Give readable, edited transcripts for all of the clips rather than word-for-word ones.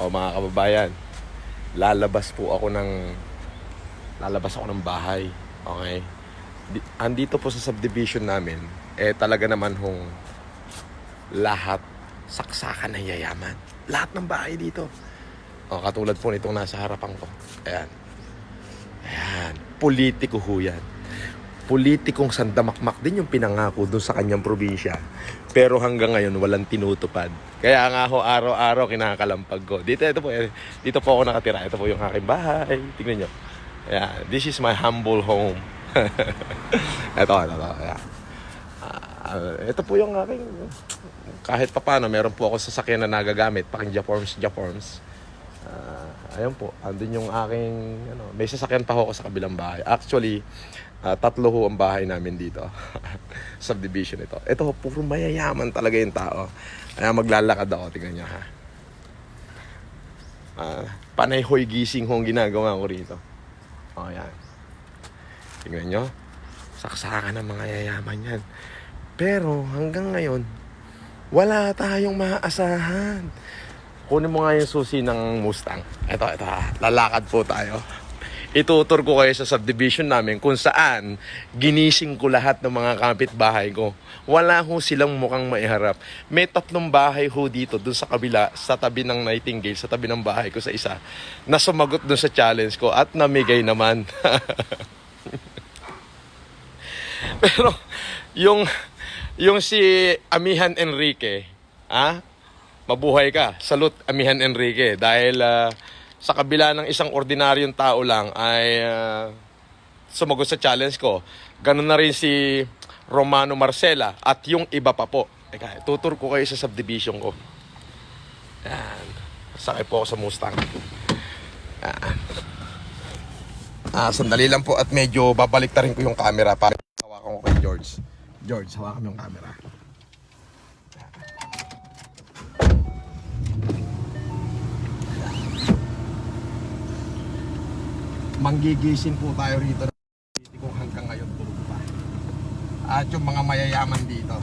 O mga kababayan, lalabas ako ng bahay. Okay? Andito po sa subdivision namin, talaga naman lahat saksakan ng yayaman. Lahat ng bahay dito. Katulad po nitong nasa harapan ko. Ayan. Politiko ho yan. Politikong sandamakmak din yung pinangako doon sa kanyang probinsya. Pero hanggang ngayon, walang tinutupad. Kaya nga ho, araw-araw kinakalampag ko. Dito po ako nakatira. Ito po yung aking bahay. Tingnan nyo. Ayan. This is my humble home. Ito. Ayan. Ito po yung aking... Kahit papano, meron po ako sasakyan na nagagamit. Paking Jaforms. Ayan po. Andun yung aking... may sasakyan pa ako sa kabilang bahay. Actually... 3 ho ang bahay namin dito. Subdivision ito. Ito, puro mayayaman talaga yung tao. Kaya maglalakad ako. Tingnan nyo ha. Panay hoy gising ho ang ginagawa ko rito. Yan. Tingnan nyo. Saksakan ng mga yayaman yan. Pero hanggang ngayon, wala tayong maaasahan. Kunin mo nga yung susi ng Mustang. Ito ha. Lalakad po tayo. Itutur ko kayo sa subdivision namin kung saan ginising ko lahat ng mga kapitbahay ko. Wala ho silang mukhang maiharap. May 3 bahay ho dito, dun sa kabila, sa tabi ng Nightingale, sa tabi ng bahay ko sa isa, na sumagot dun sa challenge ko at namigay naman. Pero, yung si Amihan Enrique, mabuhay ka. Salute, Amihan Enrique. Dahil, sa kabila ng isang ordinaryong tao lang ay sumagot sa challenge ko. Ganun na rin si Romano Marcela at yung iba pa po. Tutur ko kayo sa subdivision ko. Yan. Sakay po ako sa Mustang. Yan. Sandali lang po at medyo babalik ko yung camera para hawakan ko kay George. George, hawakan mo yung camera. Manggigising po tayo rito kung hanggang ngayon tulog pa. At yung mga mayayaman dito,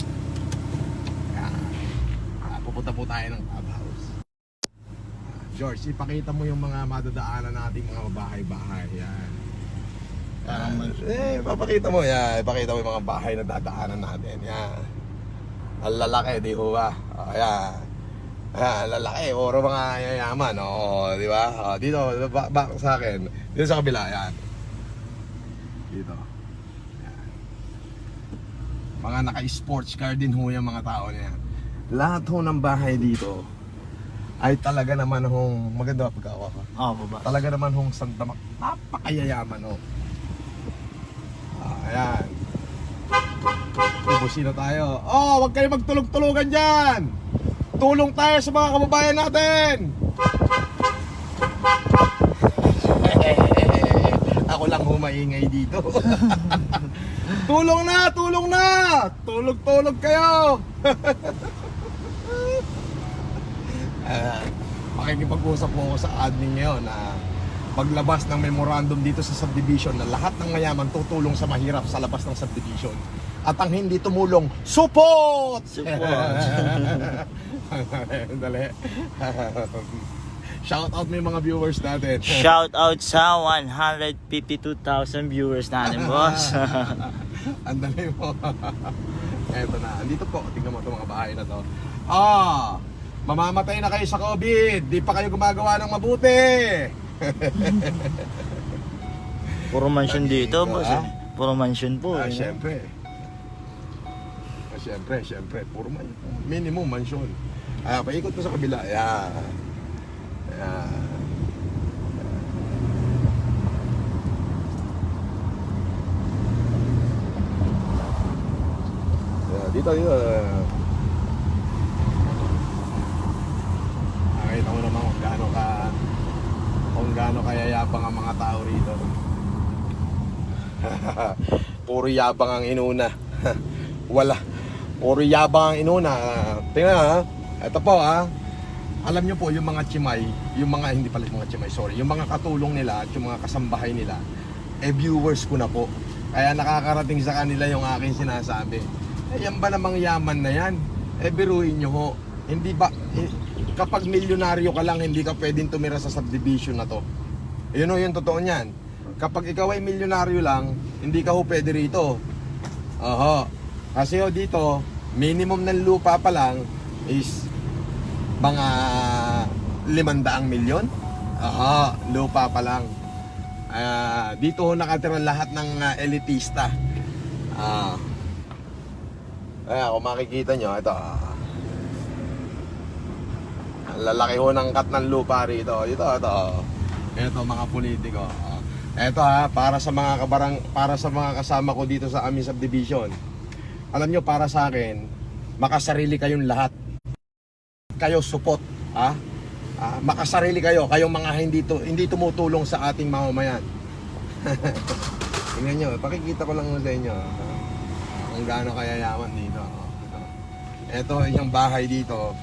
pupunta po tayo ng clubhouse. George, ipakita mo yung mga madadaanan nating mga bahay-bahay. Yan. Papakita mo yan. Ipakita mo yung mga bahay na dadaanan natin. Yan. Ang lalaki, di ho ba? Yan. Lalaki, oro mga yayaman, di ba? Dito, back sa akin. Dito sa kabila, yan. Dito. Yan. Mga naka-sports car din ho yung mga tao niya. Lahat ho ng bahay dito ay talaga naman hong maganda pagkawa ka. Baba. Talaga naman hong sandamak, napakayayaman ho. Ayan. Ubusin na tayo. Wag kayo magtulog-tulugan dyan. Tulong tayo sa mga kababayan natin. Ako lang humaingay dito. Tulong na! Tulog kayo. Makikipag-usap po ako sa admin ngayon na paglabas ng memorandum dito sa subdivision na lahat ng mayaman tutulong sa mahirap sa labas ng subdivision. At ang hindi tumulong, support! Dali. Shout out mo yung mga viewers natin. Shout out sa 152,000 viewers natin, boss. Andali mo. Eto na. Andito po. Tingnan mo itong mga bahay na to. Mamamatay na kayo sa COVID. Di pa kayo gumagawa ng mabuti. Puro mansion dito, boss. Puro mansion po. Siyempre. Siyempre. Puro minimum mansion. Paikot ko sa kabila. Ayan. Dito. Nakita mo naman kung gaano kayayabang ang mga tao rito. Puro yabang ang inuna. Puro yabang ang inuna. Tingnan ha. Ito po ha. Alam nyo po yung mga chimay, yung mga katulong nila at yung mga kasambahay nila, viewers ko na po. Kaya nakakarating sa kanila yung aking sinasabi. Yan ba namang yaman na yan? Biruin nyo ho. Hindi ba, kapag milyonaryo ka lang, hindi ka pwedeng tumira sa subdivision na to. Yun o, yung totoo niyan. Kapag ikaw ay milyonaryo lang, hindi ka ho pwede rito. Oho. Kasi ho dito, minimum ng lupa pa lang is mga 500 milyon. Oho, lupa pa lang. Dito ho nakatira lahat ng elitista. Kung makikita nyo, ito. Ang lalaki ho ng cut ng lupa rito. Ito. Ito mga politiko. Ito para sa mga para sa mga kasama ko dito sa aming subdivision. Alam nyo, para sa akin, makasarili kayong lahat. Kayo support, makasarili kayo, kayong mga hindi tumutulong sa ating mamamayan. Tingnan nyo, pakikita ko lang sa inyo kung gaano kayayaman dito. Ito yung bahay dito.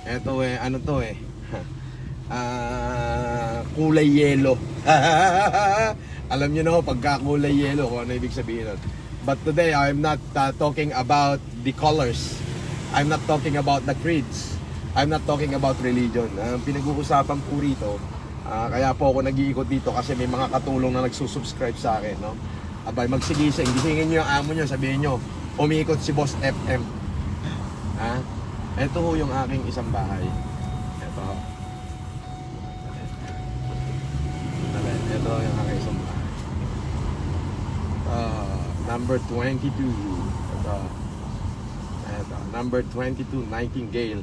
Ito ano to kulay yelo. Alam nyo na ho, pagka kulay yelo, kung ano ibig sabihin nun. But today, I'm not talking about the colors. I'm not talking about the creeds. I'm not talking about religion. Pinag-uusapan po rito, kaya po ako nag-iikot dito kasi may mga katulong na nagsusubscribe sa akin, no? Abay, magsigising. Gisingin nyo yung amo nyo, sabihin nyo, umiikot si Boss FM. Ito ho yung aking isang bahay. Ito. Ito yung aking isang bahay. Number 22. Ito. Number 22, Nightingale.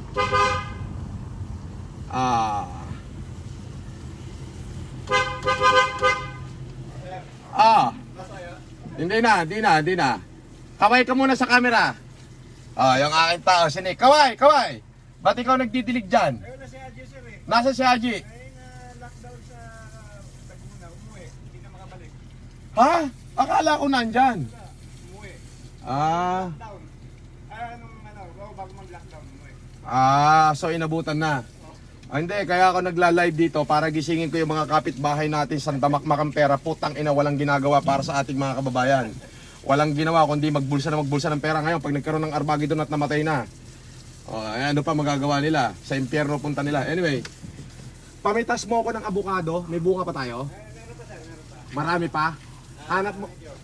Hindi na. Kaway ka muna sa camera. Yung aking tao, sinik. Kaway! Ba't ikaw nagdidilig dyan? Ayun na si Haji sir eh. Nasa si Haji? Ay lockdown sa Laguna, umuwi. Hindi na makabalik. Ha? Akala ko nandyan. Umuwi. Lockdown. Bago mag-lockdown, umuwi. So inabutan na. Hindi, kaya ako nagla-live dito para gisingin ko yung mga kapitbahay natin sa damakmakang pera. Putang ina, walang ginagawa para sa ating mga kababayan. Walang ginawa kundi magbulsa ng pera ngayon pag nagkaroon ng Armageddon at namatay na. Ano pa magagawa nila? Sa impyerno punta nila. Anyway, pamitas mo ako ng abukado. May bunga pa tayo? Meron pa sir, meron pa. Marami pa?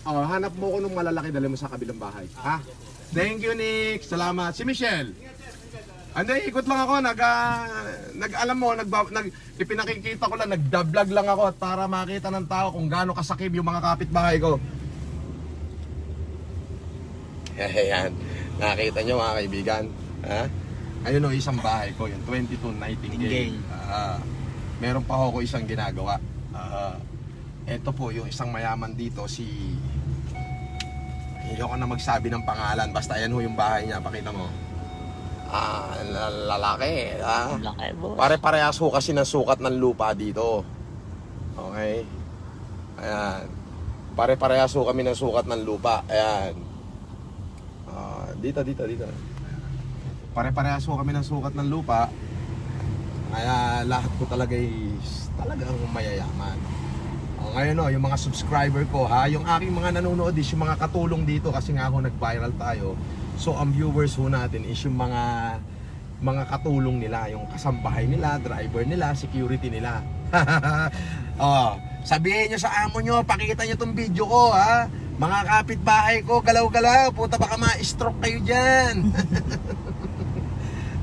Hanap mo ko ng malalaki, dali mo sa kabilang bahay. Ha? Thank you, Nick. Salamat. Si Michelle. Hindi, ikot lang ako. Ipinakikita ko lang, nagda-vlog lang ako at para makita ng tao kung gaano kasakib yung mga kapitbahay ko. Ayan. Nakita nyo mga kaibigan. Ayun o, isang bahay ko. Yung 22 Nightingale. Meron pa ako isang ginagawa. Ito po yung isang mayaman dito, si... Hindi ako na magsabi ng pangalan. Basta ayan ho yung bahay niya. Pakita mo. Lalaki. Laki, boss. Pare-parehas ho kasi ng sukat ng lupa dito. Okay? Ayan. Pare-parehas ho kami ng sukat ng lupa. Ayan. Dito. Pare-parehas ho kami ng sukat ng lupa. Kaya lahat ko talagang mayayaman. Ngayon yung mga subscriber ko yung aking mga nanonood is yung mga katulong dito kasi nga ako nag-viral tayo. So ang viewers ho natin is yung mga katulong nila, yung kasambahay nila, driver nila, security nila. Sabihin nyo sa amo nyo, pakita nyo tong video ko mga kapitbahay ko, galaw-galaw, puta baka ma-stroke kayo dyan.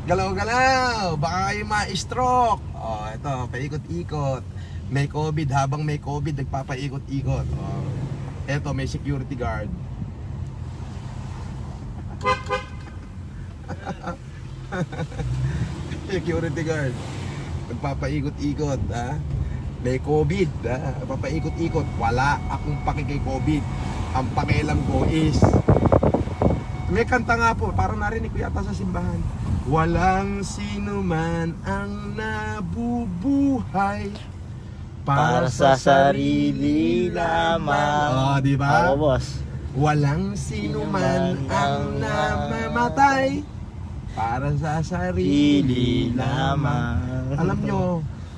Galaw-galaw, baka kayo ma-stroke. Ito, paikot-ikot. May COVID, habang may COVID, nagpapaikot-ikot. Ito, may security guard. Security guard. Nagpapaikot-ikot, May COVID, papaikot-ikot. Wala akong paki kay COVID. Ang pakialam ko is, may kanta nga po, parang narinig ko yata sa simbahan. Walang sino man ang nabubuhay Para sa sarili lamang. Di ba? Oo, boss. Walang sino man ang namamatay para sa sarili lamang. Alam nyo,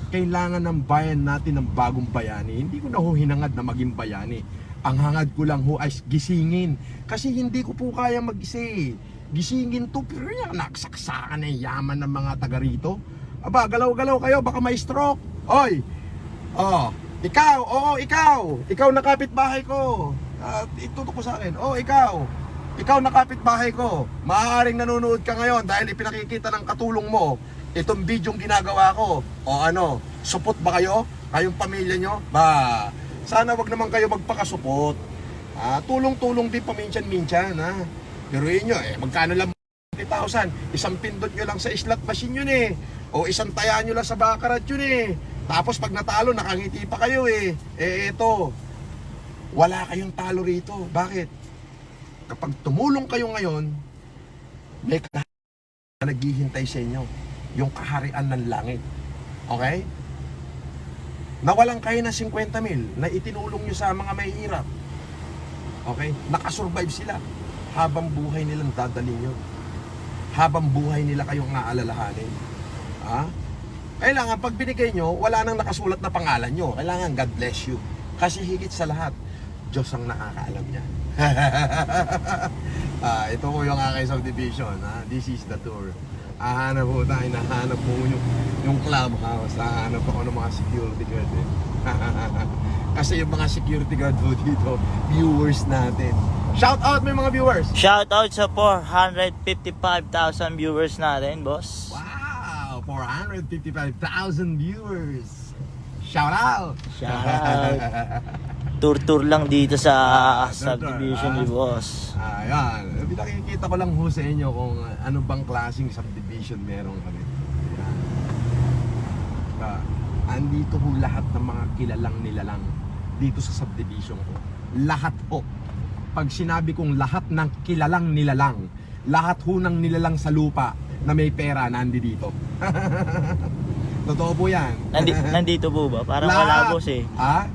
kailangan ng bayan natin ng bagong bayani. Hindi ko na ho hinangad na maging bayani. Ang hangad ko lang ho ay gisingin. Kasi hindi ko po kaya mag-isa. Gisingin to, pero yung nagsaksakan na yaman ng mga taga rito. Aba, galaw-galaw kayo, baka may stroke. Oy! Oh, ikaw na kapitbahay ko. Itutok ko sa akin. Oh, ikaw na kapitbahay ko. Maaaring nanonood ka ngayon dahil ipinakikita ng katulong mo itong bidyong ginagawa ko. O ano, supot ba kayo? Kayong pamilya nyo? Ba, sana wag naman kayo magpakasupot. Tulong-tulong din paminsan-minsan, ha? Pero yun nyo, magkano lang 20,000? Isang pindot nyo lang sa slot machine yun eh. O isang taya nyo lang sa baccarat yun eh. Tapos pag natalo, nakangiti pa kayo eh. Eto, wala kayong talo rito. Bakit? Kapag tumulong kayo ngayon, may naghihintay sa inyo. Yung kaharian ng langit. Okay? Nawalan kayo ng 50,000 na itinulong nyo sa mga mahihirap. Okay? Nakasurvive sila. Habang buhay nilang dadalhin yun. Habang buhay nila kayong aalalahanin. Kailangan pag binigay nyo, wala nang nakasulat na pangalan nyo. Kailangan God bless you. Kasi higit sa lahat, Diyos ang nakakaalam niya. Ito po yung aking subdivision. This is the tour. Nahanap po yung clubhouse. Nahanap ako ng mga security guard eh. Kasi yung mga security guard po dito, viewers natin. Shout out may mga viewers. Shout out sa 455,000 viewers natin, boss. Wow, 455,000 viewers. Shout out. Shout out. Tour lang dito sa Tour, subdivision ni boss. Ayan. Nakikita ko lang ho sa inyo kung ano bang klaseng subdivision meron kami. Ayan. Andito ho lahat ng mga kilalang nilalang dito sa subdivision ko. Lahat ho. Pag sinabi kong lahat ng kilalang nilalang, lahat ho ng nilalang sa lupa na may pera nandito. Totoo po yan. Nandito po ba? Parang Lahat. wala, boss eh.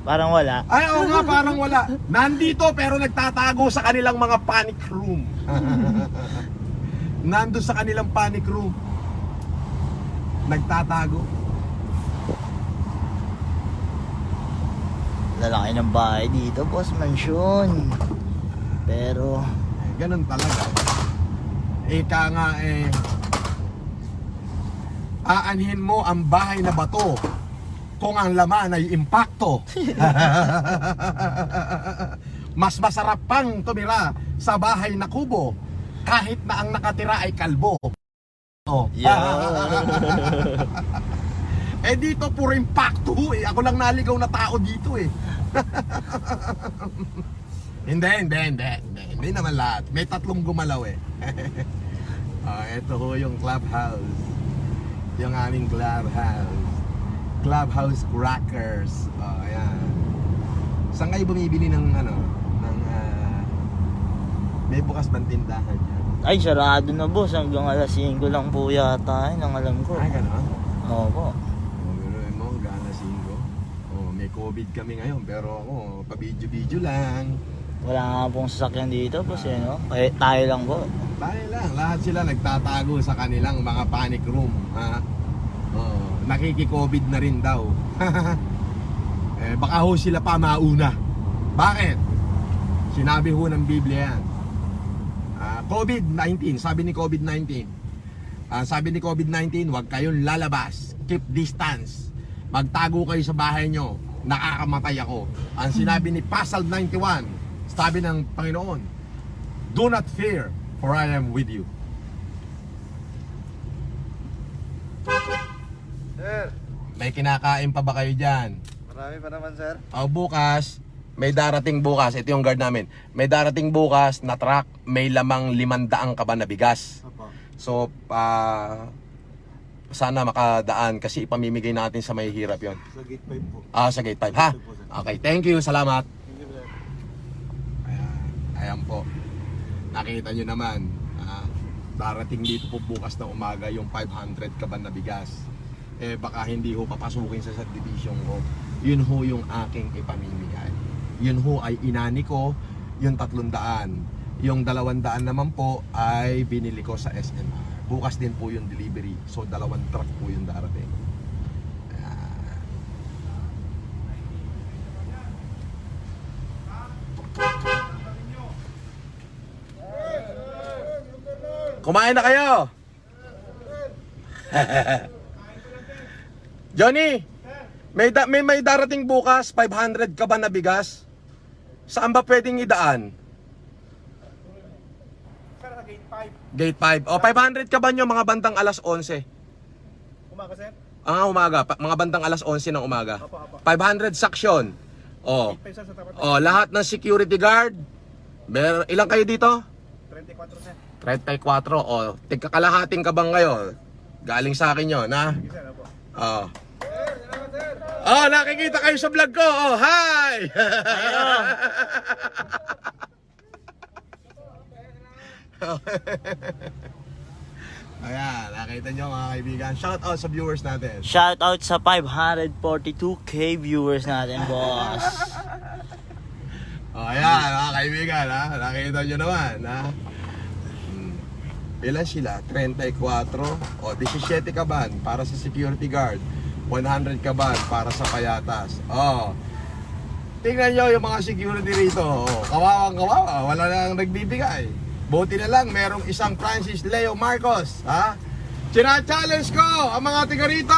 Parang wala. Ay, oo nga, parang wala. Nandito pero nagtatago sa kanilang mga panic room. Nandun sa kanilang panic room. Nagtatago. Lalaki ng bahay dito, boss. Mansyon. Pero Ganun talaga. Ika nga aanhin mo ang bahay na bato kung ang laman ay impacto. Mas masarap pang tumira sa bahay na kubo kahit na ang nakatira ay kalbo. Dito puro impacto eh. Ako lang naligaw na tao dito eh. Hindi naman lahat. May 3 gumalaw eh. Ito ho yung clubhouse. Yung aming clubhouse. Clubhouse crackers. Ayan. Saan kayo bumibili ng may bukas bang tindahan dyan? ay, sarado na, boss. Hanggang alas 5 lang po yata. Ang alam ko. Ay, gano'n? Opo. Biruin mo, gana 5. May COVID kami ngayon, pero ako, pa-video-video lang. Wala nga pong sasakyan dito, boss, eh, no? Tayo lang po. Tayo lang, lahat sila nagtatago sa kanilang mga panic room, ha? Nakiki-COVID na rin daw. Baka ho sila pa mauna. Bakit? Sinabi ho ng Biblia yan. COVID-19, sabi ni COVID-19. Sabi ni COVID-19, huwag kayong lalabas. Keep distance. Magtago kayo sa bahay nyo. Nakakamatay ako. Ang sinabi ni Pasal 91, sabi ng Panginoon, do not fear, for I am with you. Sir, May kinakain pa ba kayo dyan? marami pa naman, sir. Bukas, may darating bukas. Ito yung guard namin. May darating bukas na truck. May lamang 500 kaban na bigas. Opo. So, sana makadaan kasi ipamimigay natin sa may hirap yon. Sa gate 5 po. Sa gate 5, ha? Okay, thank you. Salamat. Thank you, sir. Ayan po. Nakita nyo naman. Darating dito po bukas na umaga yung 500 kaban na bigas. Baka hindi ho papasukin sa subdivision ko. Yun ho yung aking ipamimigay. Yun ho ay inani ko, yung 300. Yung 200 naman po ay binili ko sa SMR. Bukas din po yung delivery. So 2 truck po yung darating. Kumain na kayo! Johnny, may darating bukas, 500 ka ba na bigas? Saan ba pwedeng idaan? Sir, sa gate 5. Gate 5. O, 500 ka ba nyo mga bandang alas 11? Umaga, sir. Umaga. Mga bandang alas 11 ng umaga. Opo. 500 saksyon. O, Gate 5, sir, sa tapat. lahat ng security guard. Ilang kayo dito? 34, sir. 34. O, tigkakalahating ka bang ngayon? Galing sa akin yun, ha? Sige, sir, opo. O. Sir, salamat, sir. Oh, nakikita kayo sa vlog ko. Oh, hi! Ayun. Ayan, nakita nyo mga kaibigan. Shout out sa viewers natin. Shout out sa 542k viewers natin, boss. Oh, ayan, mga kaibigan, ha? Nakita nyo naman, ha? Ilan sila? 34. O, 17 kaban para sa security guard. 100 kaban para sa payatas. Oh. Tingnan nyo yung mga security rito. Oh, kawawang kawawa. Wala nang nagbibigay. Buti na lang, merong isang Francis Leo Marcos. Ha? China-challenge ko ang mga tiga rito.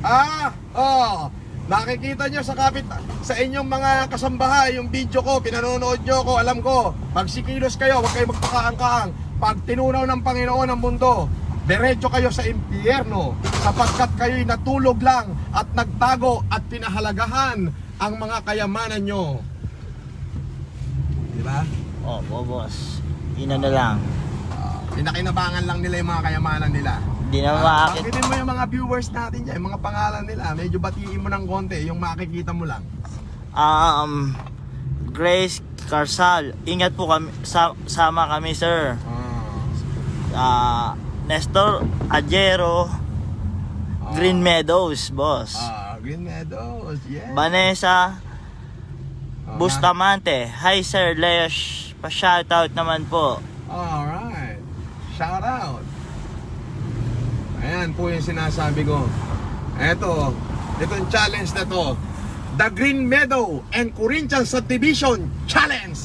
Ha? Oh. Nakikita nyo sa inyong mga kasambahay, yung video ko, pinanonood nyo ko, alam ko, pag sikilos kayo, huwag kayo magpakaang-kaang. Pag tinunaw ng Panginoon ang mundo, diretso kayo sa impyerno, sapagkat kayo'y natulog lang at nagtago at pinahalagahan ang mga kayamanan nyo. Di ba? Oh, boss. Ina na lang. Pinakinabangan lang nila yung mga kayamanan nila. Di na maakit. Pakitin mo yung mga viewers natin dyan, yung mga pangalan nila. Medyo batiin mo ng konti, yung makikita mo lang. Grace Carsal. Ingat po kami. Sama kami, sir. Nestor Ajero. Green Meadows, boss. Green Meadows, yeah. Vanessa Bustamante. Hi, sir. Leo. Pa-shoutout naman po. Alright. Shout out. Ayan po yung sinasabi ko. Itong challenge na to. The Green Meadow and Corinthians Subdivision Challenge.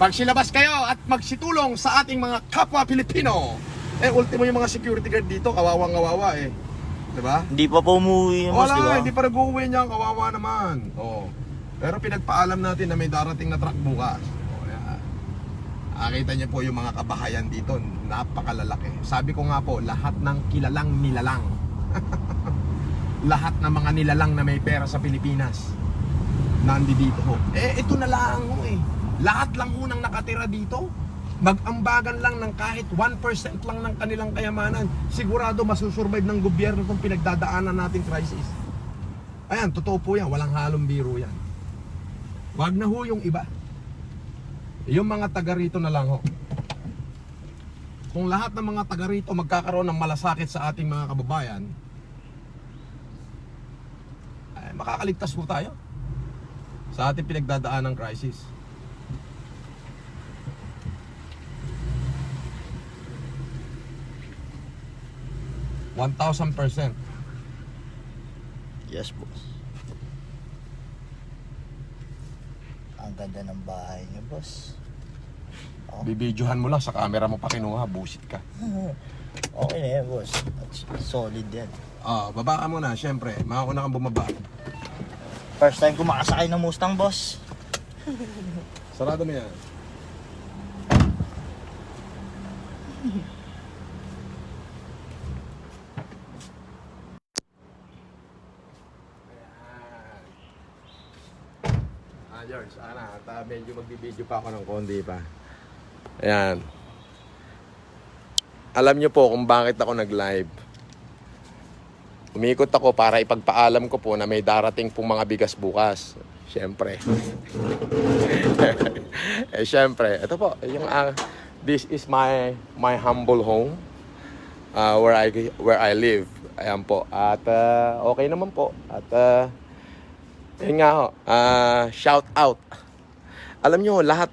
Magsilabas kayo at magsitulong sa ating mga kapwa Pilipino. Ultimo yung mga security guard dito, kawawang-kawawa eh. Diba? Hindi pa po umuwi yung boss, di ba? Wala, hindi pa nag-uwi niyan, kawawa naman. Oh. Pero pinagpaalam natin na may darating na truck bukas. Oh, yeah. Nakita niyo po yung mga kabahayan dito, napakalalaki. Sabi ko nga po, lahat ng kilalang nilalang. Lahat ng mga nilalang na may pera sa Pilipinas nandito ho. Ito na lang ho eh. Lahat lang unang nakatira dito. Mag-ambagan lang ng kahit 1% lang ng kanilang kayamanan. Sigurado masusurvive ng gobyerno itong pinagdadaanan nating crisis. Ayan, totoo po yan. Walang halong biro yan. Wag na ho yung iba. Yung mga taga rito na lang ho. Kung lahat ng mga taga rito magkakaroon ng malasakit sa ating mga kababayan, ay, makakaligtas po tayo sa ating pinagdadaan ng crisis. %1,000%. Yes, boss. Ang ganda ng bahay niyo, boss. Bibidyohan mo lang sa camera mo pa kinuha, busit ka. Okay na yan, boss. Solid yan. Baba ka muna, syempre. Makauna kang bumaba. First time ko makasakay ng Mustang, boss. Sarado mo yan. George, medyo magbibideo pa ako ng konti pa. Ayan. Alam nyo po kung bakit ako nag-live. Umikot ako para ipagpaalam ko po na may darating pong mga bigas bukas. Siyempre. Siyempre. Ito po, this is my humble home where I live. Ayan po. At okay naman po. At yun nga ho, shout out. Alam nyo, lahat,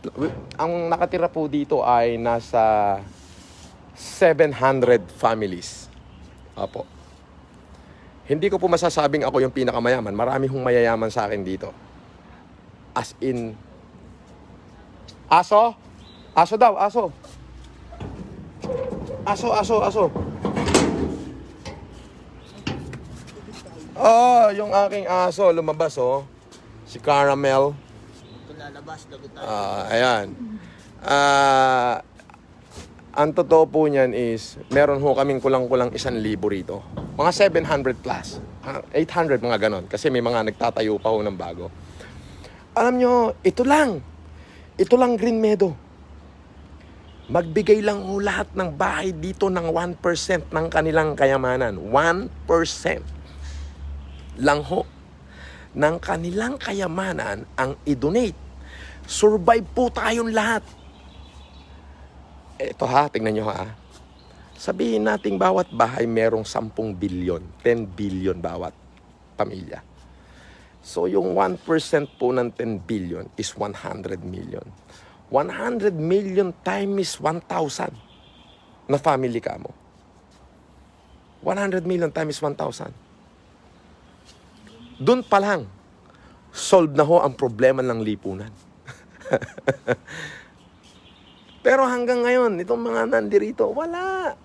ang nakatira po dito ay nasa 700 families. Opo. Hindi ko po masasabing ako yung pinakamayaman. Marami hong mayayaman sa akin dito. As in, aso? Aso daw, aso. Aso. Oh, yung aking aso lumabas oh. Si Caramel. Kung lalabas, lagot tayo. Ayan. Ang totoo po niyan is, meron ho kaming kulang-kulang 1,000 rito. Mga 700 plus. 800 mga ganon. Kasi may mga nagtatayo pa ho ng bago. Alam nyo, ito lang. Ito lang Green Meadow. Magbigay lang ho lahat ng bahay dito ng 1% ng kanilang kayamanan. 1% lang ho ng kanilang kayamanan ang i-donate. Survive po tayong lahat. Ito ha, tingnan nyo ha. Sabihin nating bawat bahay merong 10 billion, 10 billion bawat pamilya. So yung 1% po ng 10 billion is 100 million. 100 million times 1,000 na family ka mo. 100 million times 1,000. Doon pa lang, solve na ho ang problema ng lipunan. Pero hanggang ngayon, itong mga nandirito, wala.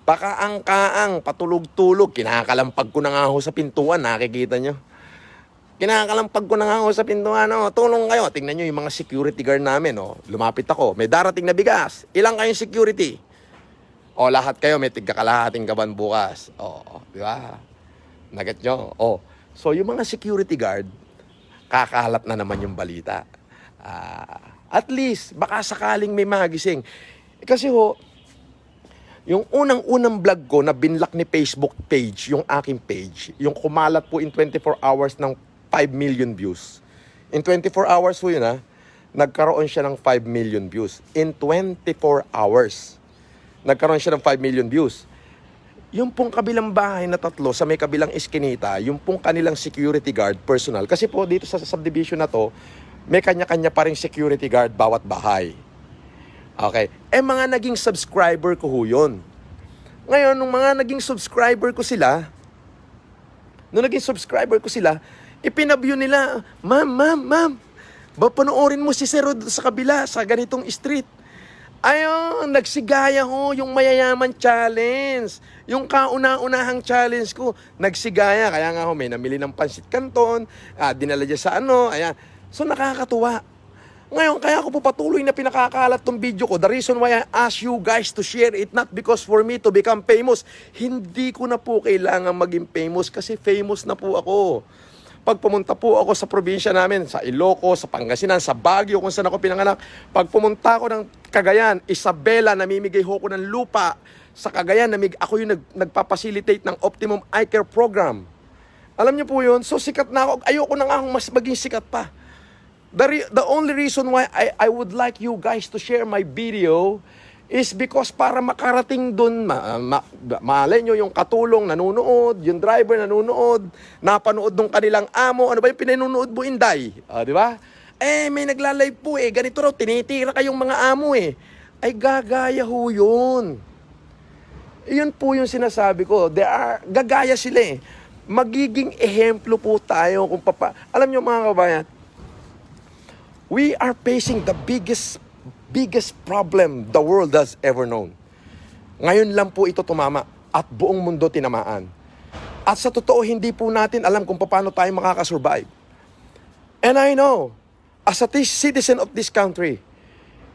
Pakaang-kaang, patulog-tulog, kinakalampag ko na nga ho sa pintuan, nakikita nyo. Kinakalampag ko na nga ho sa pintuan, oh, tulong kayo. Tingnan nyo yung mga security guard namin, oh. Lumapit ako, may darating na bigas. Ilang kayong security? O, lahat kayo, may tigkakalahating gaban bukas. O, di ba? Naget nyo? O, so yung mga security guard, kakalat na naman yung balita. At least, baka sakaling may magising. Kasi ho, yung unang-unang vlog ko na binlock ni Facebook page, yung aking page, yung kumalat po in 24 hours ng 5 million views. In 24 hours po yun nagkaroon siya ng 5 million views. In 24 hours, nagkaroon siya ng 5 million views. Yung pong kabilang bahay na 3 sa may kabilang iskinita, yung pong kanilang security guard personal. Kasi po dito sa subdivision na to, may kanya-kanya pa rin security guard bawat bahay. Okay. Mga naging subscriber ko ho yun. Ngayon, nung mga naging subscriber ko sila, ipinabyo nila, ma'am, panoorin mo si Sir Rod sa kabila, sa ganitong street. Ayun, nagsigaya ho yung mayayaman challenge. Yung kauna-unahang challenge ko, nagsigaya. Kaya nga ho, may namili ng pansit canton, dinala dyan sa ayan. So nakakatuwa. Ngayon, kaya ko po patuloy na pinakakalat tong video ko. The reason why I ask you guys to share it, not because for me to become famous. Hindi ko na po kailangan maging famous kasi famous na po ako. Pag pumunta po ako sa probinsya namin, sa Ilocos, sa Pangasinan, sa Baguio, kung saan ako pinanganak, pag pumunta ako ng Cagayan, Isabela, namimigay ho ko ng lupa. Sa Cagayan, ako yung nagpapacilitate ng Optimum Eye Care Program. Alam niyo po yun? So sikat na ako. Ayoko na nga akong mas maging sikat pa. The only reason why I would like you guys to share my video is because para makarating dun, malay nyo yung katulong nanonood, yung driver nanonood, napanood nung kanilang amo, ano ba yung pinanonood mo, Inday? Di ba? May nagla-live po ganito raw, tinitira kayong mga amo Ay gagaya ho yun. Yun po yung sinasabi ko, gagaya sila Magiging ehemplo po tayo kung alam nyo mga kabayan, we are facing the biggest problem the world has ever known. Ngayon lang po ito tumama at buong mundo tinamaan. At sa totoo, hindi po natin alam kung paano tayo makakasurvive. And I know, as a citizen of this country,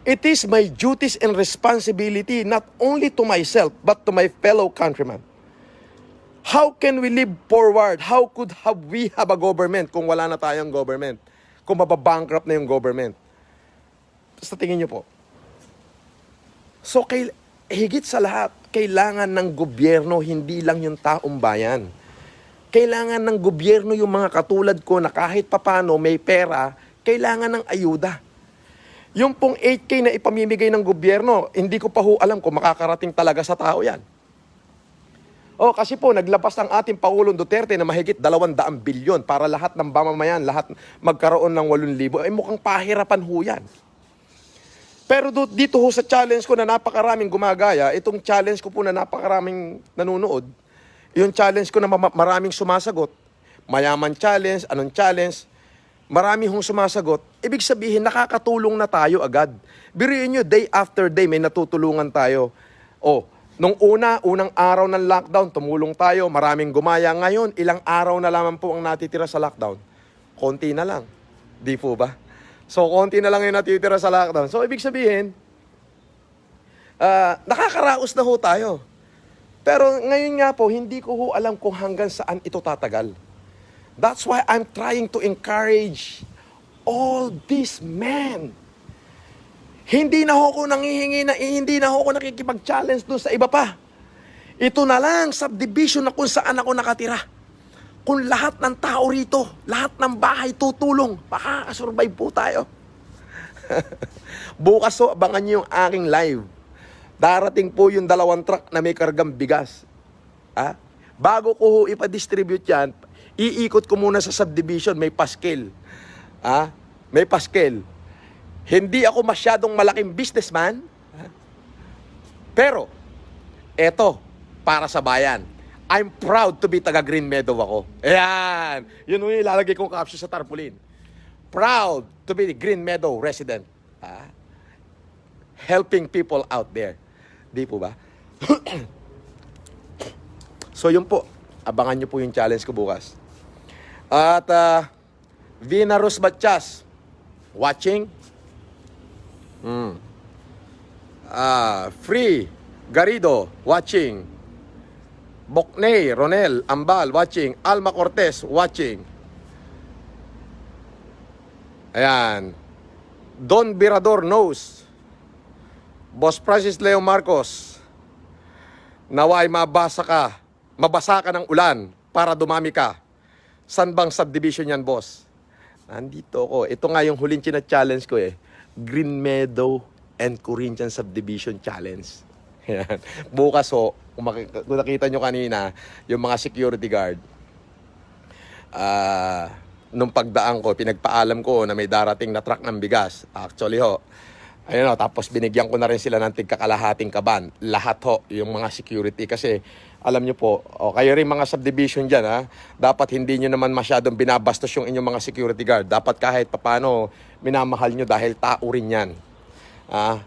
it is my duties and responsibility not only to myself, but to my fellow countrymen. How can we live forward? How could we have a government kung wala na tayong government? Kung mababankrupt na yung government. Sa tingin nyo po. So, higit sa lahat, kailangan ng gobyerno, hindi lang yung taong bayan. Kailangan ng gobyerno yung mga katulad ko na kahit papano may pera, kailangan ng ayuda. Yung pong 8K na ipamimigay ng gobyerno, hindi ko pa ho alam kung makakarating talaga sa tao yan. Kasi po, naglabas ang ating Pangulong Duterte na mahigit 200 bilyon para lahat ng mamamayan, lahat magkaroon ng 8,000. Mukhang pahirapan ho yan. Pero dito ho sa challenge ko na napakaraming gumagaya, itong challenge ko po na napakaraming nanonood, yung challenge ko na maraming sumasagot, mayaman challenge, anong challenge, marami hong sumasagot, ibig sabihin nakakatulong na tayo agad. Biruin nyo, day after day may natutulungan tayo. Nung unang araw ng lockdown, tumulong tayo, maraming gumaya. Ngayon, ilang araw na lamang po ang natitira sa lockdown. Konti na lang. Di po ba? So, konti na lang yung natitira sa lockdown. So, ibig sabihin, nakakaraos na ho tayo. Pero ngayon nga po, hindi ko ho alam kung hanggang saan ito tatagal. That's why I'm trying to encourage all these men. Hindi na ako nangihingi na hindi na ako nakikipag-challenge doon sa iba pa. Ito na lang, subdivision na kung saan ako nakatira. Kung lahat ng tao rito, lahat ng bahay tutulong, makakasurvive po tayo. Bukas ho, abangan niyo yung aking live. Darating po yung 2 truck na may kargang bigas. Bago ko ho ipa-distribute yan, iikot ko muna sa subdivision, may paskel. May paskel. Hindi ako masyadong malaking businessman. Pero, eto, para sa bayan. I'm proud to be taga Green Meadow ako. Ayan. Yun yung ilalagay kong caption sa tarpaulin. Proud to be the Green Meadow resident. Helping people out there. Di po ba? So yun po. Abangan nyo po yung challenge ko bukas. At Vina Rosbachas watching. Free Garrido watching. Bokney Ronel Ambal watching. Alma Cortez watching. Ayan. Don Birador knows. Boss Francis Leo Marcos, naway mabasa ka ng ulan para dumami ka. San bang subdivision yan, boss? Nandito ako. Ito nga yung huling challenge ko eh. Green Meadow and Corinthian Subdivision Challenge. Yan. Bukas ho, kung nakita nyo kanina, yung mga security guard, nung pagdaan ko, pinagpaalam ko na may darating na truck ng bigas. Actually ho, ayun ho, tapos binigyan ko na rin sila ng tigkakalahating kaban. Lahat ho, yung mga security. Kasi, alam nyo po, kayo rin mga subdivision dyan, dapat hindi nyo naman masyadong binabastos yung inyong mga security guard. Dapat kahit papano, minamahal nyo dahil tao rin yan.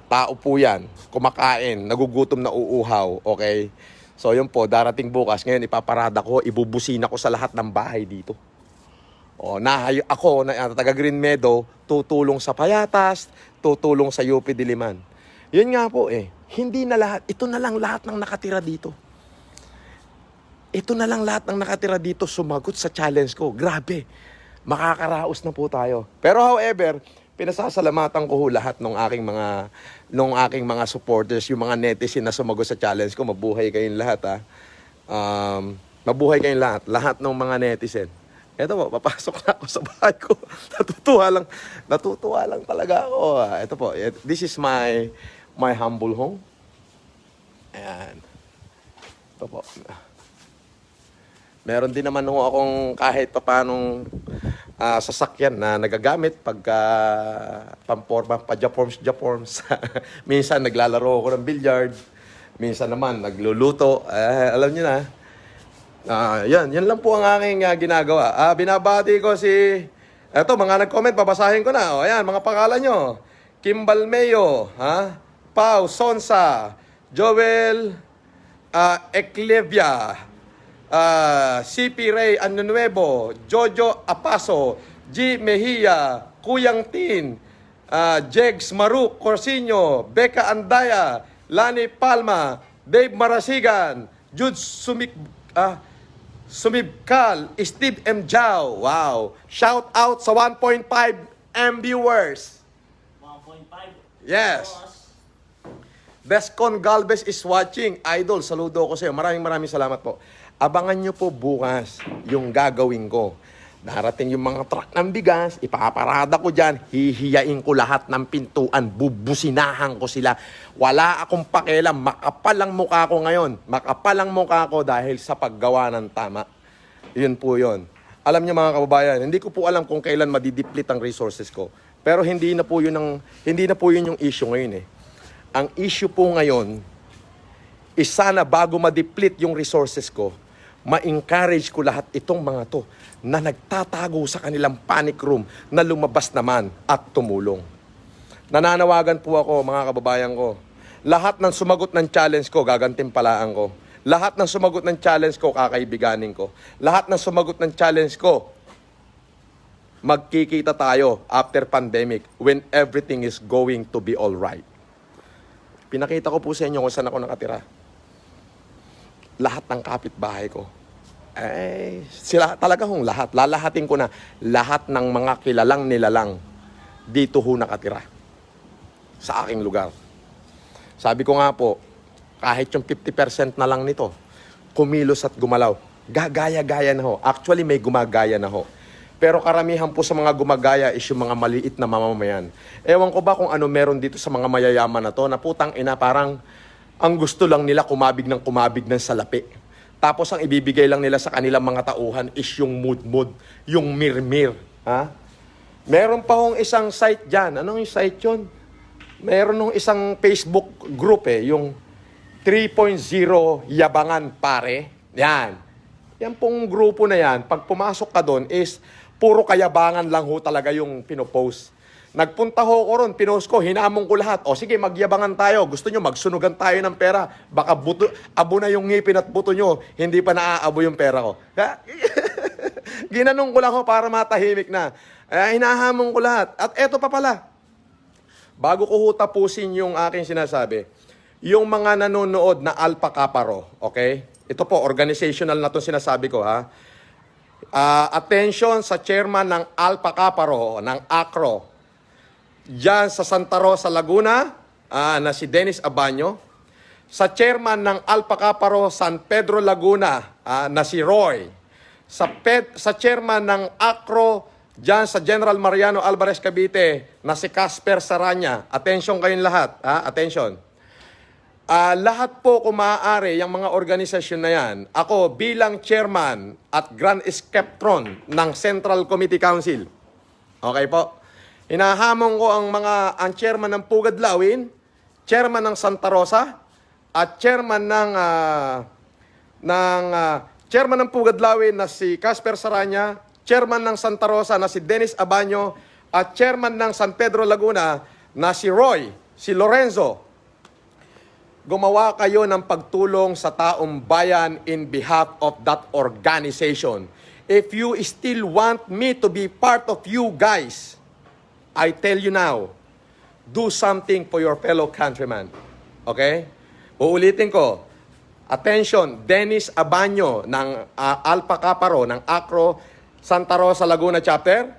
Tao po yan. Kumakain, nagugutom na uuhaw. Okay? So, yun po, darating bukas. Ngayon, ipaparada ko, ibubusina ko sa lahat ng bahay dito. Ako, na taga Green Meadow, tutulong sa Payatas, tutulong sa UP Diliman. Yun nga po hindi na lahat, ito na lang lahat ng nakatira dito. Ito na lang lahat ng nakatira dito sumagot sa challenge ko. Grabe, makakaraos na po tayo. Pero however, pinasasalamatan ko lahat ng aking mga supporters, yung mga netizen na sumagot sa challenge ko. Mabuhay kayong lahat Mabuhay kayong lahat. Lahat ng mga netizen. Eto po, papasok na ako sa bahay ko. Natutuwa lang talaga ako. Ito po, this is my humble home. Ayan. Ito po. Meron din naman ho akong kahit papanong sasakyan na nagagamit pagka pamporma, pa-japorms. Minsan naglalaro ako ng billiard. Minsan naman nagluluto. Alam niyo na. Yan lang po ang aking ginagawa. Binabati ko eto, mga nag-comment, babasahin ko na. Ayan, mga pangalan nyo. Kim Balmeo, Pau Sonsa, Joel Eclevia, CP Ray Anunuevo, Jojo Apaso, G. Mejia, Kuyang Tin, Jegs Maruk Corsinio, Becca Andaya, Lani Palma, Dave Marasigan, Jude Sumibkal, Steve M. Jao. Wow. Shout out sa 1.5 M viewers. 1.5? Yes. Bescon Galvez is watching. Idol, saludo ko sa iyo. Maraming salamat po. Abangan nyo po bukas yung gagawin ko. Darating yung mga truck ng bigas, ipaparada ko dyan, hihiyain ko lahat ng pintuan, bubusinahan ko sila. Wala akong pakialam, makapal ang mukha ko ngayon. Makapal ang mukha ko dahil sa paggawa ng tama. Yun po yun. Alam niyo mga kababayan, hindi ko po alam kung kailan madideplete ang resources ko. Pero hindi na po yun yung issue ngayon Ang issue po ngayon is sana bago ma-deplete yung resources ko, ma-encourage ko lahat itong mga to na nagtatago sa kanilang panic room na lumabas naman at tumulong. Nananawagan po ako mga kababayan ko. Lahat ng sumagot ng challenge ko, gagantimpalaan ko. Lahat ng sumagot ng challenge ko, kakaibiganin ko. Lahat ng sumagot ng challenge ko, magkikita tayo after pandemic when everything is going to be all right. Pinakita ko po sa inyo kung saan ako nakatira. Lahat ng kapitbahay ko. Sila talaga hong lahat. Lalahatin ko na lahat ng mga kilalang nilalang dito ho nakatira. Sa aking lugar. Sabi ko nga po, kahit yung 50% na lang nito, kumilos at gumalaw. Gagaya-gaya na ho. Actually, may gumagaya na ho. Pero karamihan po sa mga gumagaya is yung mga maliit na mamamayan. Ewan ko ba kung ano meron dito sa mga mayayaman na to, na putang ina, parang ang gusto lang nila kumabig ng salapi. Tapos ang ibibigay lang nila sa kanilang mga tauhan is yung mood, yung mirmir. Ha? Meron pa hong isang site dyan. Anong yung site yun? Meron nung isang Facebook group yung 3.0 Yabangan Pare. Yan. Yan pong grupo na yan, pag pumasok ka doon is puro kayabangan lang ho talaga yung pinopost. Nagpunta ho ko ron, pinost ko, hinamon ko lahat. O sige, magyabangan tayo. Gusto nyo, magsunugan tayo ng pera. Baka abo na yung ngipin at buto nyo, hindi pa naaabo yung pera ko. Ginanong ko lang ho para matahimik na. Hinahamon ko lahat. At eto pa pala. Bago ko ho tapusin yung aking sinasabi, yung mga nanonood na Alpha Kaparo, okay? Ito po, organizational na itong sinasabi ko, ha? Attention sa chairman ng Alpha Kaparo, ng ACRO, dyan sa Santa Rosa, Laguna, na si Dennis Abaño, sa chairman ng Alpha Kaparo, San Pedro, Laguna, na si Roy, sa chairman ng ACRO, diyan sa General Mariano Alvarez Cavite na si Casper Saranya. Attention kayong lahat. Attention. Lahat po kung maaari, yung mga organisasyon na yan, ako bilang chairman at Grand Skeptron ng Central Committee Council. Okay po? Hinahamon ko ang chairman ng Pugad Lawin, chairman ng Santa Rosa, at chairman chairman ng Pugad Lawin na si Casper Saranya, chairman ng Santa Rosa na si Dennis Abaño, at chairman ng San Pedro Laguna na si Roy, si Lorenzo. Gumawa kayo ng pagtulong sa taong bayan in behalf of that organization. If you still want me to be part of you guys, I tell you now, do something for your fellow countrymen. Okay? Uulitin ko. Attention, Dennis Abaño ng Alpha Kaparo, ng ACRO, Santa Rosa, Laguna Chapter.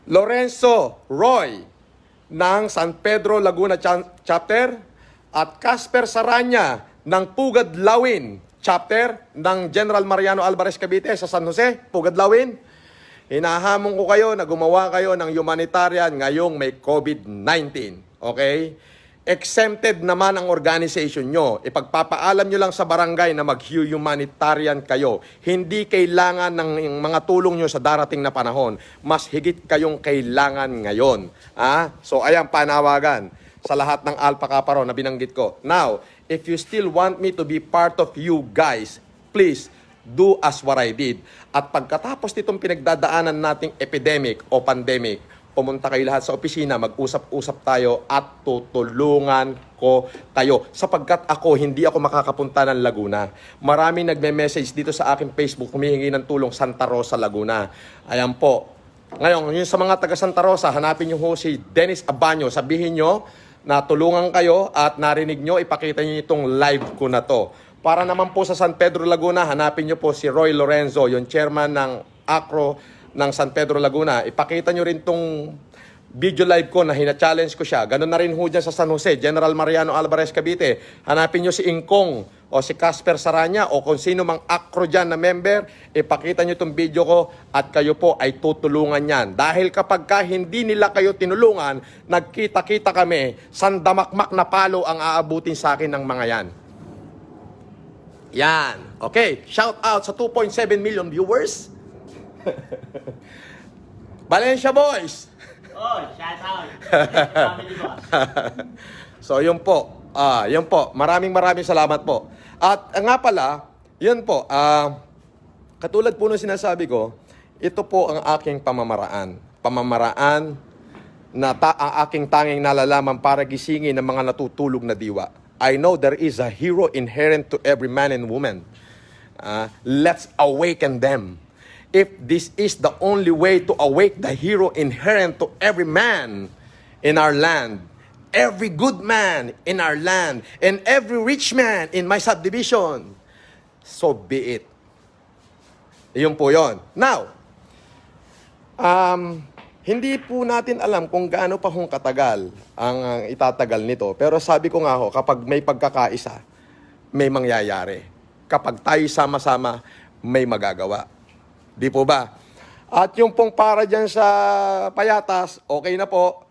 Lorenzo Roy ng San Pedro, Laguna Chapter. At Casper Saranya ng Pugad Lawin Chapter ng General Mariano Alvarez Cavite sa San Jose, Pugad Lawin. Hinahamon ko kayo na gumawa kayo ng humanitarian ngayong may COVID-19. Okay? Exempted naman ang organization nyo. Ipagpapaalam nyo lang sa barangay na mag-humanitarian kayo. Hindi kailangan ng mga tulong nyo sa darating na panahon. Mas higit kayong kailangan ngayon. So ayan, panawagan sa lahat ng Alpha Kaparo na binanggit ko. Now, if you still want me to be part of you guys, please do as what I did. At pagkatapos nitong pinagdadaanan nating epidemic o pandemic, pumunta kayo lahat sa opisina, mag-usap-usap tayo at tutulungan ko kayo. Sapagkat hindi ako makakapunta ng Laguna. Maraming nagme-message dito sa aking Facebook, humihingi ng tulong Santa Rosa, Laguna. Ayan po. Ngayon, yun sa mga taga Santa Rosa, hanapin nyo si Dennis Abaño. Sabihin nyo na tulungan kayo at narinig nyo, ipakita nyo itong live ko na to. Para naman po sa San Pedro, Laguna, hanapin nyo po si Roy Lorenzo, yung chairman ng ACRO ng San Pedro, Laguna. Ipakita nyo rin tong video live ko na hina-challenge ko siya. Ganun na rin ho dyan sa San Jose, General Mariano Alvarez Cavite. Hanapin nyo si Ingkong o si Casper Saranya o kung sino mang ACRO dyan na member. Ipakita nyo itong video ko at kayo po ay tutulungan yan. Dahil kapag hindi nila kayo tinulungan, nagkita-kita kami, sandamakmak na palo ang aabutin sa akin ng mga yan. Yan. Okay, shout out sa 2.7 million viewers. Valencia Boys. Oh, shout out. Family boss. So, yun po. Yun po. Maraming salamat po. At nga pala, yun po. Katulad po ng sinasabi ko, ito po ang aking pamamaraan. Pamamaraan na ang aking tanging nalalaman para gisingin ng mga natutulog na diwa. I know there is a hero inherent to every man and woman. Let's awaken them. If this is the only way to awake the hero inherent to every man in our land, every good man in our land, and every rich man in my subdivision, so be it. Iyon po yon. Now, hindi po natin alam kung gaano pa hong katagal ang itatagal nito. Pero sabi ko nga ho, kapag may pagkakaisa, may mangyayari. Kapag tayo sama-sama, may magagawa. Di po ba? At yung pong para dyan sa payatas, okay na po.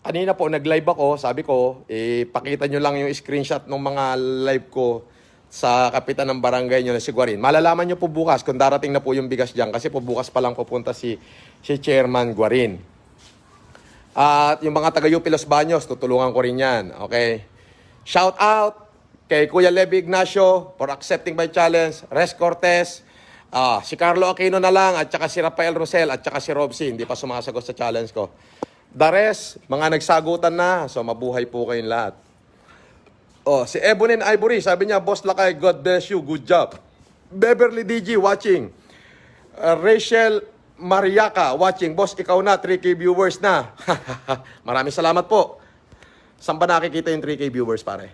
Kanina po, nag-live ako. Sabi ko, pakita nyo lang yung screenshot ng mga live ko sa kapitan ng barangay nyo na si Guarin. Malalaman nyo po bukas kung darating na po yung bigas dyan kasi po bukas pa lang pupunta si Chairman Guarin. At yung mga taga-UP Los Baños, tutulungan ko rin yan. Okay? Shout out kay Kuya Levi Ignacio for accepting my challenge. Res Cortez, si Carlo Aquino na lang, at saka si Rafael Rosel, at saka si Robsy. Hindi pa sumasagot sa challenge ko. The rest, mga nagsagutan na. So, mabuhay po kayong lahat. Si Ebonin Ivory, sabi niya, Boss Lakay, God bless you, good job. Beverly DG, watching. Rachel Mariaca, watching. Boss, ikaw na, 3K viewers na. Maraming salamat po. Saan ba nakikita yung 3K viewers, pare?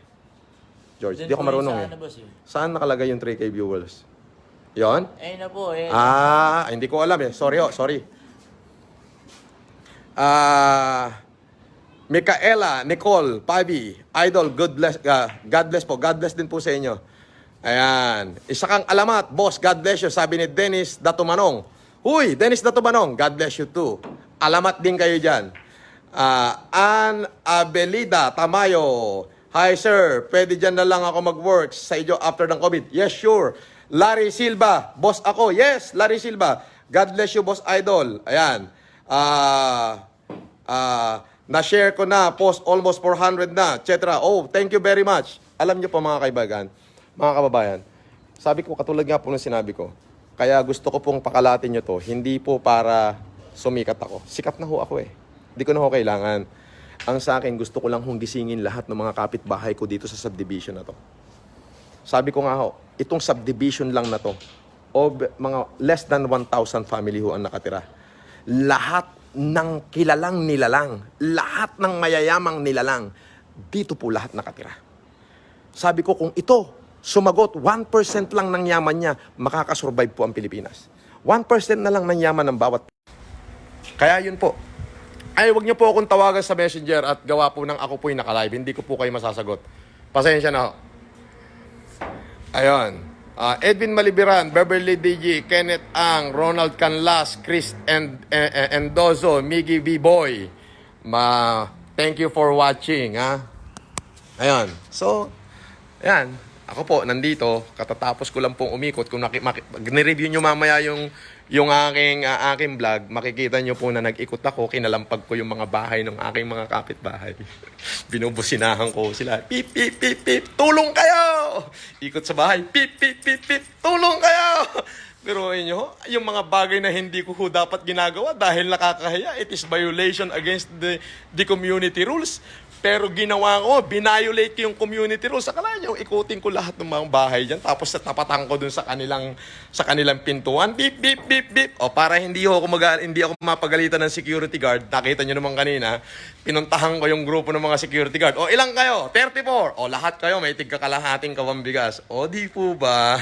George, di ako marunong eh. Saan nakalagay yung 3K viewers? Yon? Ayun na po eh. Hindi ko alam eh. Sorry. Micaela, Nicole, Pavi, Idol, God bless po. God bless din po sa inyo. Ayan. Isa kang alamat, boss, God bless you. Sabi ni Dennis Datumanong. Huy, Dennis Datumanong, God bless you too. Alamat din kayo dyan. Ann Abelida Tamayo. Hi sir, pwede dyan na lang ako mag-work sa inyo after ng COVID. Yes, sure. Larry Silva, boss ako. Yes, Larry Silva. God bless you, boss idol. Ayan. Na-share ko na, post almost 400 na, etc. Oh, thank you very much. Alam niyo po mga kaibigan, mga kababayan, sabi ko, katulad nga po ng sinabi ko, kaya gusto ko pong pakalatin nyo to, hindi po para sumikat ako. Sikat na ho ako eh. Hindi ko na ho kailangan. Ang sa akin, gusto ko lang hong gisingin lahat ng mga kapitbahay ko dito sa subdivision na to. Sabi ko nga ho, itong subdivision lang na to, o mga less than 1,000 family ho ang nakatira. Lahat ng kilalang nilalang, lahat ng mayayamang nilalang, dito po lahat nakatira. Sabi ko, kung ito, sumagot, 1% lang ng yaman niya, makakasurvive po ang Pilipinas. 1% na lang ng yaman ng bawat. Kaya yun po. Ay, wag niyo po akong tawagan sa messenger at gawa po ng ako po'y nakalive. Hindi ko po kayo masasagot. Pasensya na ho. Ayun. Edwin Malibiran, Beverly DG, Kenneth Ang, Ronald Canlas, Chris Endozo, Miggy V-Boy. Thank you for watching, ha? Ayun. So, ayan. Ako po, nandito. Katatapos ko lang pong umikot. Kung nireview nyo mamaya yung aking vlog, makikita nyo po na nag-ikot ako, kinalampag ko yung mga bahay ng aking mga kapitbahay. Binubusinahan ko sila, pip, pip, pip, pip, tulong kayo! Ikot sa bahay, pip, pip, pip, pip, tulong kayo! Pero nyo, yung mga bagay na hindi ko dapat ginagawa dahil nakakahiya, it is violation against the community rules. Pero ginawa ko, binayolate ko yung community rules. Akala nyo, ikutin ko lahat ng mga bahay dyan. Tapos tapatan ko dun sa kanilang pintuan. Beep, beep, beep, beep. O para hindi ako mapagalitan ng security guard. Nakita nyo naman kanina, pinuntahan ko yung grupo ng mga security guard. O ilang kayo? 34. O lahat kayo, may tigkakalahating kawang bigas. O di po ba?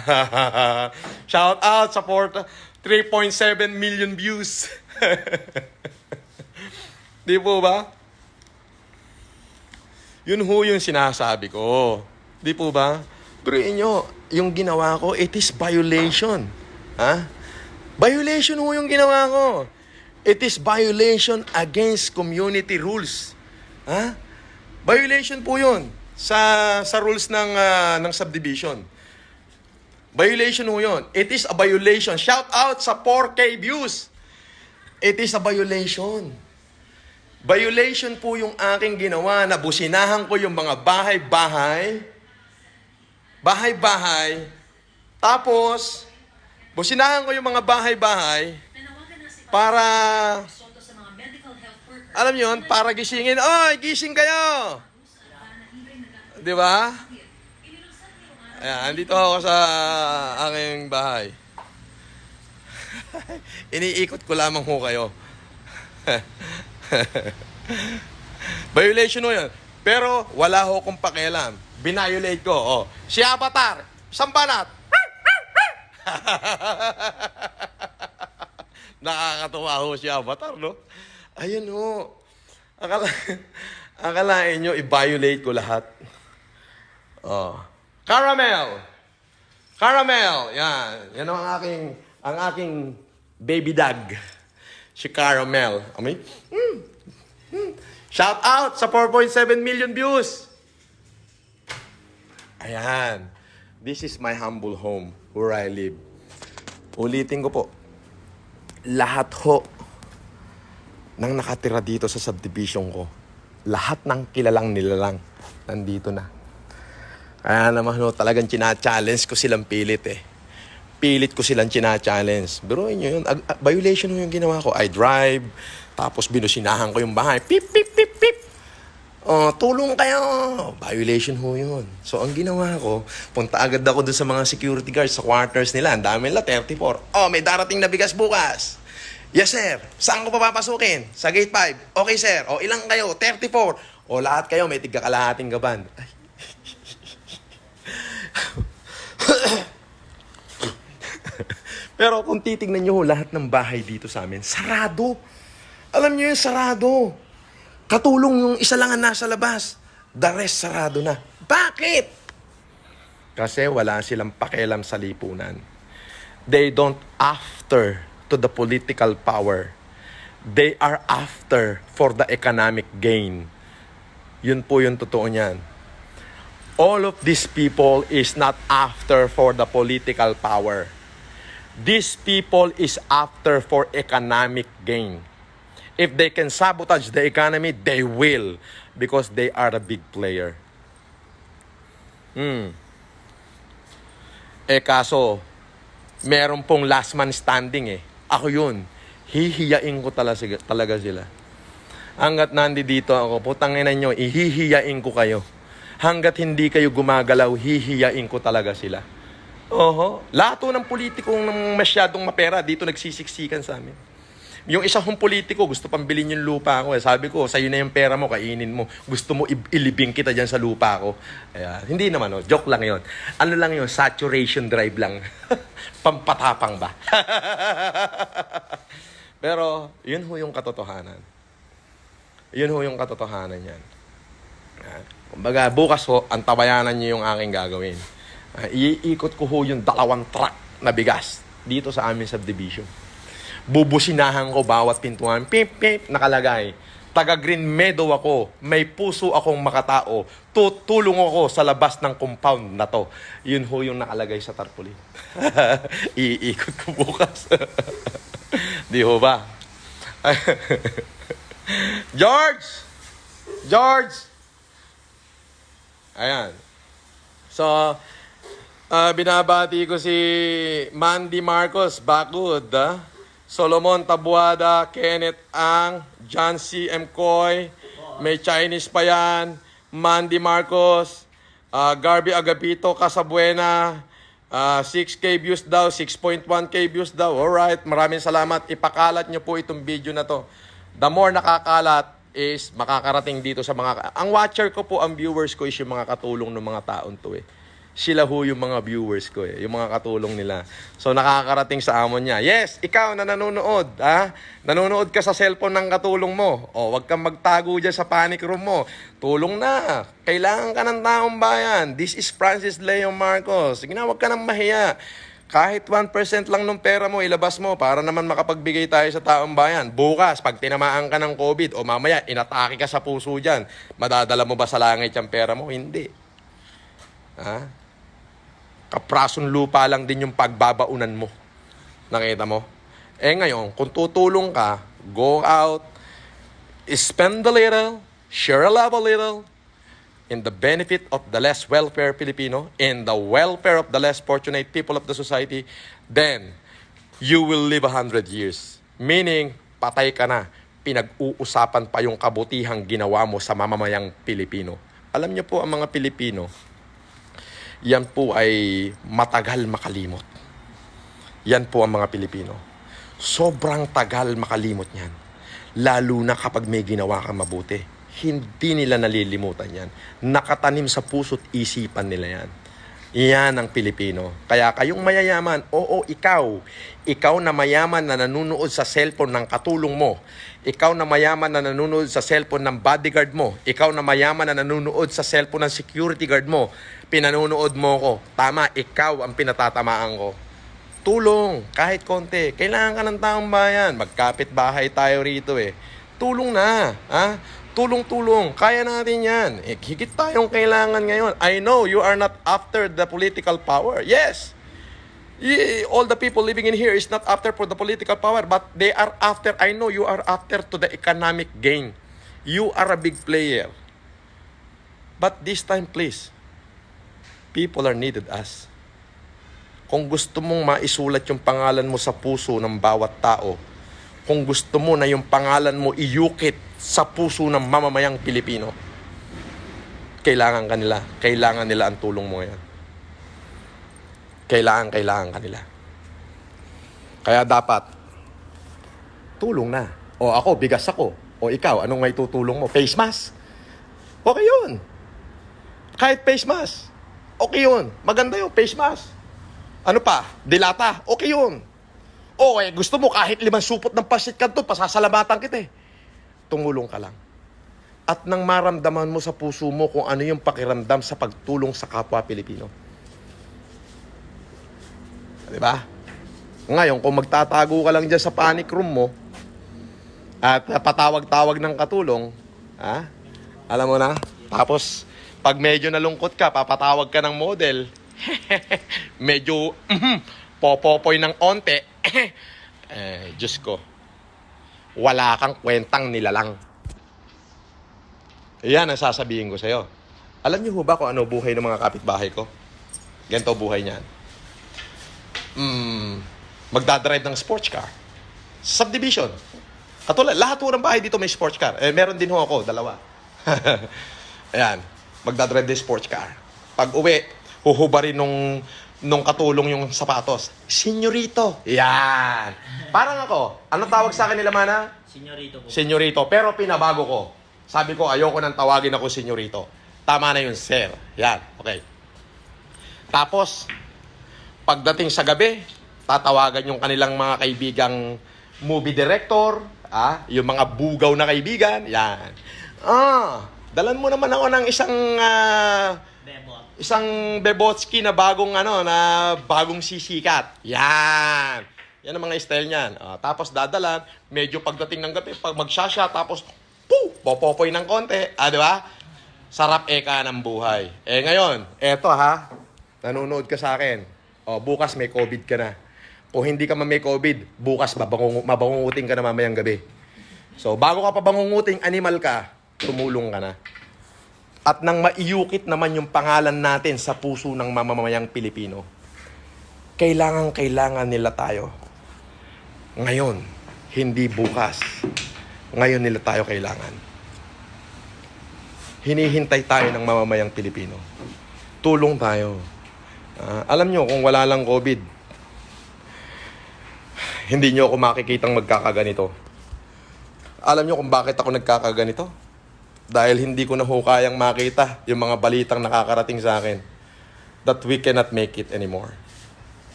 Shout out, support 3.7 million views. Di po ba? Yun ho yung sinasabi ko. Di po ba? Pero inyo, yung ginawa ko, it is violation. Ha? Violation ho yung ginawa ko. It is violation against community rules. Ha? Violation po yun sa rules ng subdivision. Violation ho yun. It is a violation. Shout out sa 4K views. It is a violation. Violation po yung aking ginawa na businahan ko yung mga bahay-bahay. Tapos, businahan ko yung mga bahay-bahay para Alam niyo yun, para gisingin. Oy, gising kayo! Di ba? Ayan, andito ako sa aking bahay. Iniikot ko lamang ho kayo. Violation ho yun. Pero wala ho kong pakialam. Binayolate ko. Oh. Si Avatar, sambanat. Nakakatuwa ho si Avatar, no? Ayun ho. Akalain nyo, i-violate ko lahat. Oh. Caramel! Caramel! Yan. Yan ang aking baby dog. Si Caramel. Amoy? Shout out sa 4.7 million views. Ayan. This is my humble home where I live. Ulitin ko po. Lahat ho nang nakatira dito sa subdivision ko, lahat ng kilalang nilalang nandito na. Kaya naman ho, talagang china-challenge ko silang pilit eh. Pilit ko silang china-challenge. Biruin nyo yun. Violation ho yung ginawa ko. I drive, tapos binusinahan ko yung bahay. Pip, pip, pip, pip. Oh, tulong kayo. Violation ho yun. So, ang ginawa ko, punta agad ako doon sa mga security guards sa quarters nila. Ang dami nila, 34. Oh, may darating na bigas bukas. Yes, sir. Saan ko papapasukin? Sa gate 5. Okay, sir. O, ilang kayo? 34. O, lahat kayo, may tigakalahating gaban. Ay. Pero kung titignan nyo lahat ng bahay dito sa amin, sarado. Alam nyo yung sarado. Katulong yung isa lang ang nasa labas. The rest sarado na. Bakit? Kasi wala silang pakialam sa lipunan. They don't after to the political power. They are after for the economic gain. Yun po yung totoo niyan. All of these people is not after for the political power. These people is after for economic gain. If they can sabotage the economy, they will. Because they are a big player. Eh kaso, meron pong last man standing eh. Ako yun. Hihiyain ko talaga sila. Hanggat nandito ako, putangin nyo, ihihiyain ko kayo. Hanggat hindi kayo gumagalaw, hihiyain ko talaga sila. Oho. Lato ng politikong masyadong mapera, dito nagsisiksikan sa amin. Yung isa kong politiko, gusto pang bilhin yung lupa ko. Eh. Sabi ko, sa'yo na yung pera mo, kainin mo. Gusto mo ilibing kita dyan sa lupa ko. Hindi naman, oh. Joke lang yon. Ano lang yun, saturation drive lang. Pampatapang ba? Pero, yun ho yung katotohanan. Yun ho yung katotohanan yan. Kumbaga, bukas ho, ang tabayanan niyo yung aking gagawin. Iikot ko ho yung 2 truck na bigas dito sa aming subdivision. Bubusinahan ko bawat pintuan. Pip, pip, nakalagay. Taga Green Meadow ako. May puso akong makatao. Tutulong ako sa labas ng compound na to. Yun ho yung nakalagay sa tarpaulin. Iikot ko bukas. Di ho ba? George! George! Ayan. So, binabati ko si Mandy Marcos, Bakud, Solomon Tabuada, Kenneth Ang, John C. M. Coy, may Chinese pa yan, Mandy Marcos, Garby Agapito, Casabuena, 6K views daw, 6.1K views daw. Alright, maraming salamat. Ipakalat nyo po itong video na to. The more nakakalat is makakarating dito sa mga... Ang watcher ko po, ang viewers ko is yung mga katulong ng mga taon to eh. Sila ho yung mga viewers ko eh, yung mga katulong nila. So nakakarating sa amon niya. Yes, ikaw na nanonood, ha? Nanonood ka sa cellphone ng katulong mo. O, wag kang magtago dyan sa panic room mo. Tulong na. Kailangan ka ng taong bayan. This is Francis Leo Marcos. Sige na, wag ka nang mahiya. Kahit 1% lang ng pera mo, ilabas mo para naman makapagbigay tayo sa taong bayan. Bukas, pag tinamaan ka ng COVID o mamaya, inatake ka sa puso dyan, madadala mo ba sa langit yung pera mo? Hindi. Ha? Kaprason lupa lang din yung pagbabaunan mo. Nakita mo? Eh ngayon, kung tutulong ka, go out, spend a little, share a love a little, in the benefit of the less welfare Filipino, in the welfare of the less fortunate people of the society, then you will live 100 years. Meaning, patay ka na. pinag-uusapan pa yung kabutihang ginawa mo sa mamamayang Pilipino. Alam niyo po, ang mga Pilipino, yan po ay matagal makalimot. Yan po ang mga Pilipino. Sobrang tagal makalimot yan. Lalo na kapag may ginawa kang mabuti. Hindi nila nalilimutan yan. Nakatanim sa puso't isipan nila yan. Yan ang Pilipino. Kaya kayong mayayaman, oo, ikaw na mayaman na nanunood sa cellphone ng katulong mo, ikaw na mayaman na nanunood sa cellphone ng bodyguard mo, ikaw na mayaman na nanunood sa cellphone ng security guard mo, pinanunood mo ko, tama, ikaw ang pinatatamaan ko. Tulong, kahit konti. Kailangan ka ng taong bayan. Magkapit bahay tayo rito eh. Tulong na. Ha? Tulong-tulong. Kaya natin yan. Higit tayong kailangan ngayon. I know you are not after the political power. Yes. All the people living in here is not after for the political power, but they are after, I know you are after to the economic gain. You are a big player. But this time, please, people are needed us. Kung gusto mong maisulat yung pangalan mo sa puso ng bawat tao, kung gusto mo na yung pangalan mo iyukit sa puso ng mamamayang Pilipino, kailangan nila ang tulong mo ngayon. Kailangan kanila. Kaya dapat, tulong na. O ako, bigas ako. O ikaw, anong may tutulong mo? Face mask? Okay yun. Kahit face mask, okay yun. Maganda yung face mask. Ano pa? Dilata. Okay yun. O gusto mo kahit 5 supot ng pasit ka doon, pasasalamatan kita eh. Tumulong ka lang. At nang maramdaman mo sa puso mo kung ano yung pakiramdam sa pagtulong sa kapwa Pilipino. Diba? Ngayon, kung magtatago ka lang dyan sa panic room mo at patawag-tawag ng katulong, alam mo na, tapos pag medyo nalungkot ka, papatawag ka ng model, medyo popopoy ng onte, Diyos ko, wala kang kwentang nilalang. Yan ang sasabihin ko sa'yo. Alam niyo ba kung ano buhay ng mga kapitbahay ko? Ganito buhay niyan. Magdadrive ng sports car. Subdivision. Katulad, lahat po ng bahay dito may sports car. Meron din ho ako, 2. Ayan, magdadrive ng sports car. Pag uwi, huhubarin nung katulong yung sapatos. Senyorito. Yan. Parang ako. Anong tawag sa akin nila, Mana? Senyorito po. Senyorito. Pero pinabago ko. Sabi ko, ayoko nang tawagin ako senyorito. Tama na yun, sir. Yan. Okay. Tapos, pagdating sa gabi, tatawagan yung kanilang mga kaibigang movie director, yung mga bugaw na kaibigan. Yan. Dalan mo naman ako ng isang Bebotski na bagong sisikat. Yan. Yan ang mga style niyan. Tapos dadalan, medyo pagdating ng gabi, pag magsasya, tapos popopoy ng konti. Di ba? Sarap eka ng buhay. Ngayon, eto nanonood ka sa akin. Bukas may COVID ka na. Kung hindi ka may COVID, bukas mabangunguting ka na mamayang gabi. So, bago ka pa bangunguting, animal ka, tumulong ka na. At nang maiyukit naman yung pangalan natin sa puso ng mamamayang Pilipino, kailangan nila tayo. Ngayon, hindi bukas. Ngayon nila tayo kailangan. Hinihintay tayo ng mamamayang Pilipino. Tulong tayo. Alam nyo, kung wala lang COVID, hindi nyo ako makikitang magkakaganito. Alam nyo kung bakit ako nagkakaganito? Dahil hindi ko na kayang makita yung mga balitang nakakarating sa akin that we cannot make it anymore.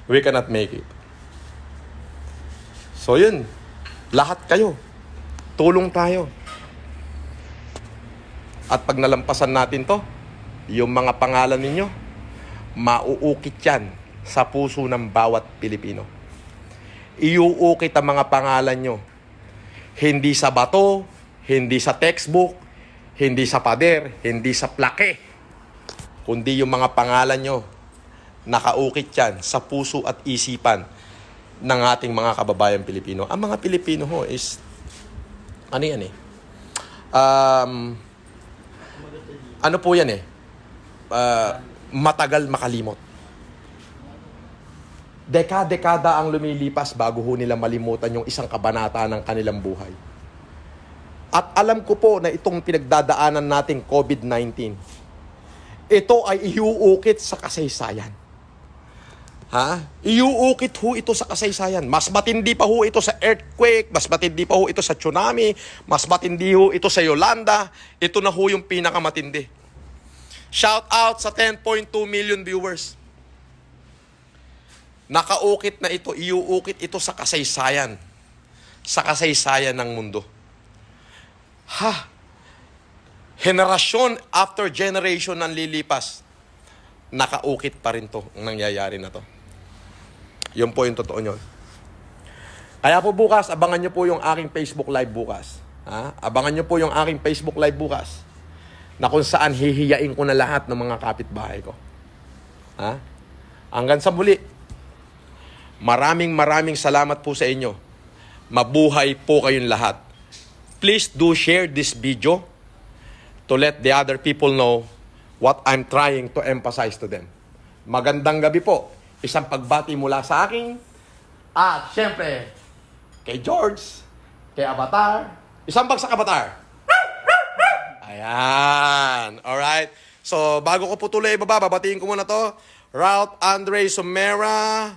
We cannot make it. So yun, lahat kayo, tulong tayo. At pag nalampasan natin to, yung mga pangalan ninyo, mauukit yan sa puso ng bawat Pilipino. Iuukit ang mga pangalan nyo. Hindi sa bato, hindi sa textbook, hindi sa pader, hindi sa plaque, kundi yung mga pangalan nyo, nakaukit yan sa puso at isipan ng ating mga kababayan Pilipino. Ang mga Pilipino ho is, ano po yan matagal makalimot. Dekada ang lumilipas bago ho nila malimutan yung isang kabanata ng kanilang buhay. At alam ko po na itong pinagdadaanan nating COVID-19, ito ay iuukit sa kasaysayan. Ha? Iuukit ho ito sa kasaysayan. Mas matindi pa ho ito sa earthquake, mas matindi pa ho ito sa tsunami, mas matindi ho ito sa Yolanda. Ito na ho yung pinakamatindi. Shout out sa 10.2 million viewers. Nakaukit na ito, iuukit ito sa kasaysayan. Sa kasaysayan ng mundo. Ha? Generasyon after generation ng lilipas, nakaukit pa rin to ang nangyayari na to. Yun po yung totoo nyo. Kaya po bukas, abangan nyo po yung aking Facebook Live bukas. Ha? Abangan nyo po yung aking Facebook Live bukas na kung saan hihiyain ko na lahat ng mga kapitbahay ko. Ha? Hanggang sa muli, maraming salamat po sa inyo. Mabuhay po kayong lahat. Please do share this video to let the other people know what I'm trying to emphasize to them. Magandang gabi po. Isang pagbati mula sa akin. At syempre, kay George, kay Avatar. Isang bagsak Avatar. Ayan. Alright. So, bago ko po tuloy ibaba, babatiin ko muna to. Ralph Andre Sumera,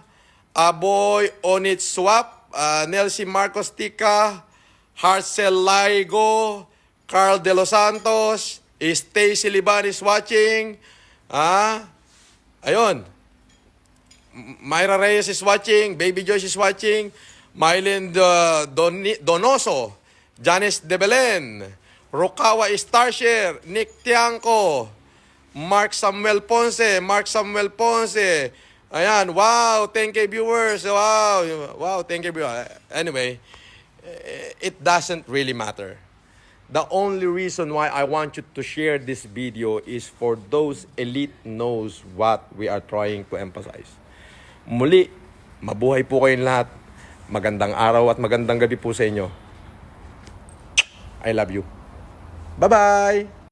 Aboy Onit Swap, Nelsie Marcos Tica, Harcel Laigo, Carl De Los Santos, Stacy Liban is watching. Ayun. Myra Reyes is watching. Baby Joyce is watching. Mylene Donoso. Janice De Belen. Rokawa Starshare. Nick Tiangco. Mark Samuel Ponce. Ayan. Wow. 10K viewers. Wow. 10K viewers. Anyway, it doesn't really matter. The only reason why I want you to share this video is for those elite knows what we are trying to emphasize. Muli, mabuhay po kayong lahat. Magandang araw at magandang gabi po sa inyo. I love you. Bye-bye!